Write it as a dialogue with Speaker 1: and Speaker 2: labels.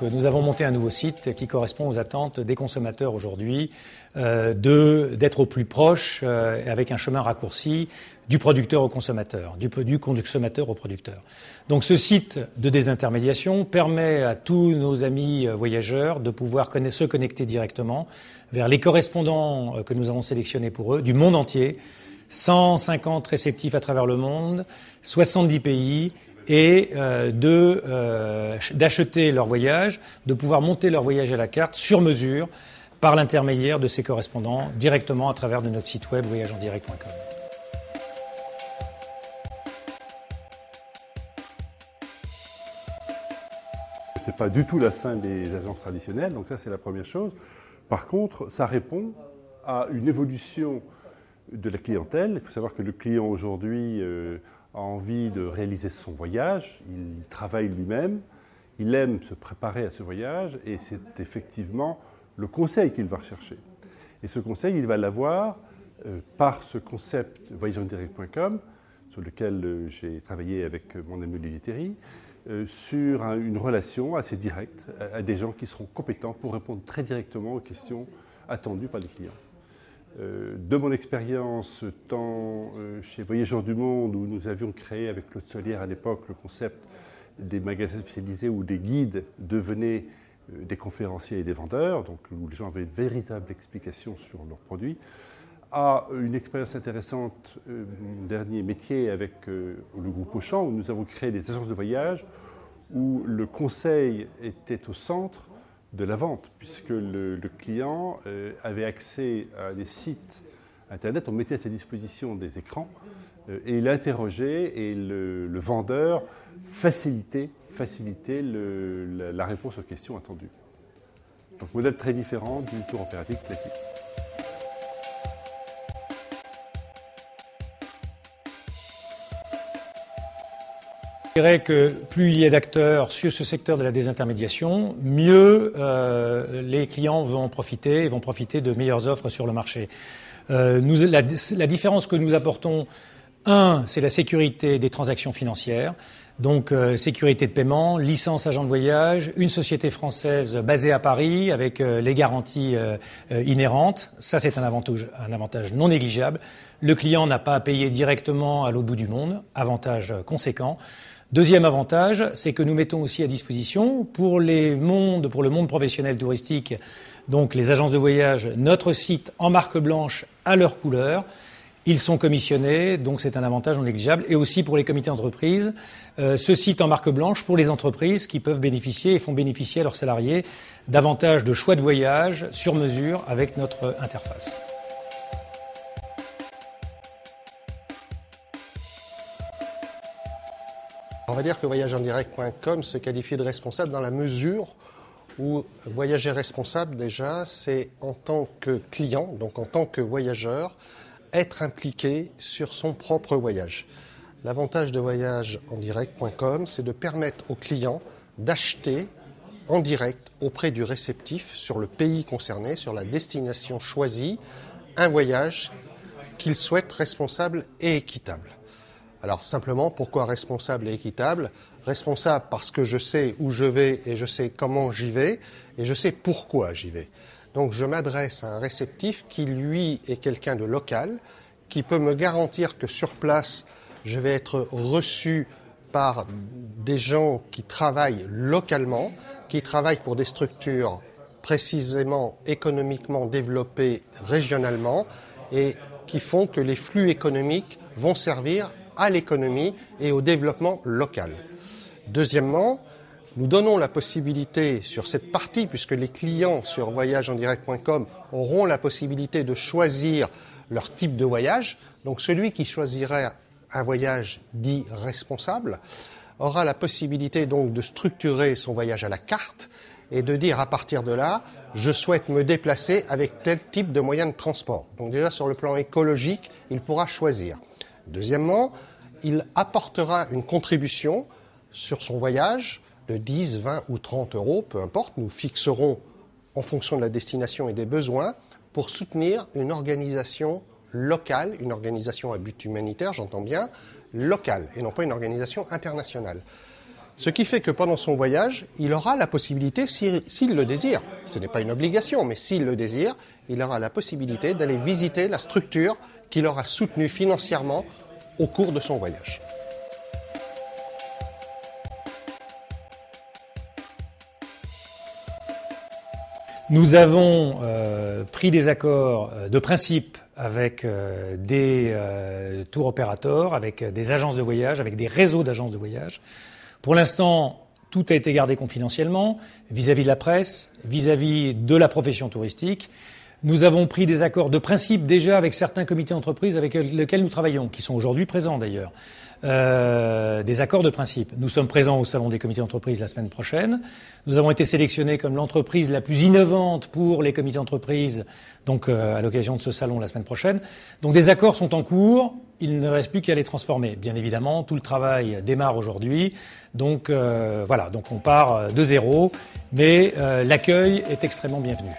Speaker 1: Nous avons monté un nouveau site qui correspond aux attentes des consommateurs aujourd'hui, d'être au plus proche, avec un chemin raccourci, du producteur au consommateur, du consommateur au producteur. Donc ce site de désintermédiation permet à tous nos amis voyageurs de pouvoir se connecter directement vers les correspondants que nous avons sélectionnés pour eux, du monde entier, 150 réceptifs à travers le monde, 70 pays, et d'acheter leur voyage, de pouvoir monter leur voyage à la carte sur mesure par l'intermédiaire de ces correspondants directement à travers de notre site web voyagesendirect.com.
Speaker 2: C'est pas du tout la fin des agences traditionnelles, donc ça c'est la première chose. Par contre, ça répond à une évolution de la clientèle. Il faut savoir que le client aujourd'hui a envie de réaliser son voyage, il travaille lui-même, il aime se préparer à ce voyage et c'est effectivement le conseil qu'il va rechercher. Et ce conseil, il va l'avoir par ce concept voyagesendirect.com sur lequel j'ai travaillé avec mon ami Olivier Théry, sur une relation assez directe à des gens qui seront compétents pour répondre très directement aux questions attendues par les clients. De mon expérience, tant chez Voyageurs du Monde, où nous avions créé avec Claude Solière à l'époque le concept des magasins spécialisés où des guides devenaient des conférenciers et des vendeurs, donc où les gens avaient une véritable explication sur leurs produits, à une expérience intéressante, mon dernier métier avec le groupe Auchan, où nous avons créé des agences de voyage où le conseil était au centre de la vente, puisque le client avait accès à des sites Internet, on mettait à sa disposition des écrans, et il interrogeait, et le vendeur facilitait la réponse aux questions attendues. Donc modèle très différent du tour opératique classique.
Speaker 1: Je dirais que plus il y a d'acteurs sur ce secteur de la désintermédiation, mieux les clients vont profiter de meilleures offres sur le marché. La différence que nous apportons, c'est la sécurité des transactions financières, donc sécurité de paiement, licence agent de voyage, une société française basée à Paris avec les garanties inhérentes. Ça, c'est un avantage non négligeable. Le client n'a pas à payer directement à l'autre bout du monde, avantage conséquent. Deuxième avantage, c'est que nous mettons aussi à disposition pour le monde professionnel touristique, donc les agences de voyage, notre site en marque blanche à leur couleur. Ils sont commissionnés, donc c'est un avantage non négligeable. Et aussi pour les comités d'entreprise, ce site en marque blanche pour les entreprises qui peuvent bénéficier et font bénéficier à leurs salariés davantage de choix de voyage sur mesure avec notre interface.
Speaker 3: On va dire que voyagesendirect.com se qualifie de responsable dans la mesure où voyager responsable, déjà, c'est en tant que client, donc en tant que voyageur, être impliqué sur son propre voyage. L'avantage de voyagesendirect.com, c'est de permettre au client d'acheter en direct auprès du réceptif sur le pays concerné, sur la destination choisie, un voyage qu'il souhaite responsable et équitable. Alors simplement, pourquoi responsable et équitable ? Responsable parce que je sais où je vais et je sais comment j'y vais et je sais pourquoi j'y vais. Donc je m'adresse à un réceptif qui, lui, est quelqu'un de local, qui peut me garantir que sur place, je vais être reçu par des gens qui travaillent localement, qui travaillent pour des structures précisément économiquement développées régionalement et qui font que les flux économiques vont servir à l'économie et au développement local. Deuxièmement, nous donnons la possibilité sur cette partie, puisque les clients sur voyagesendirect.com auront la possibilité de choisir leur type de voyage. Donc celui qui choisirait un voyage dit responsable aura la possibilité donc de structurer son voyage à la carte et de dire à partir de là, je souhaite me déplacer avec tel type de moyen de transport. Donc déjà sur le plan écologique, il pourra choisir. Deuxièmement, il apportera une contribution sur son voyage de 10, 20 ou 30 euros, peu importe. Nous fixerons en fonction de la destination et des besoins pour soutenir une organisation locale, une organisation à but humanitaire, j'entends bien, locale, et non pas une organisation internationale. Ce qui fait que pendant son voyage, il aura la possibilité, s'il le désire, ce n'est pas une obligation, mais s'il le désire, il aura la possibilité d'aller visiter la structure qui l'aura soutenu financièrement au cours de son voyage.
Speaker 1: Nous avons pris des accords de principe avec des tour opérateurs, avec des agences de voyage, avec des réseaux d'agences de voyage. Pour l'instant, tout a été gardé confidentiellement vis-à-vis de la presse, vis-à-vis de la profession touristique. Nous avons pris des accords de principe déjà avec certains comités d'entreprise avec lesquels nous travaillons, qui sont aujourd'hui présents d'ailleurs. Des accords de principe. Nous sommes présents au Salon des comités d'entreprise la semaine prochaine. Nous avons été sélectionnés comme l'entreprise la plus innovante pour les comités d'entreprise, donc à l'occasion de ce salon la semaine prochaine. Donc des accords sont en cours, il ne reste plus qu'à les transformer. Bien évidemment, tout le travail démarre aujourd'hui. Donc voilà, donc on part de zéro, mais l'accueil est extrêmement bienvenu.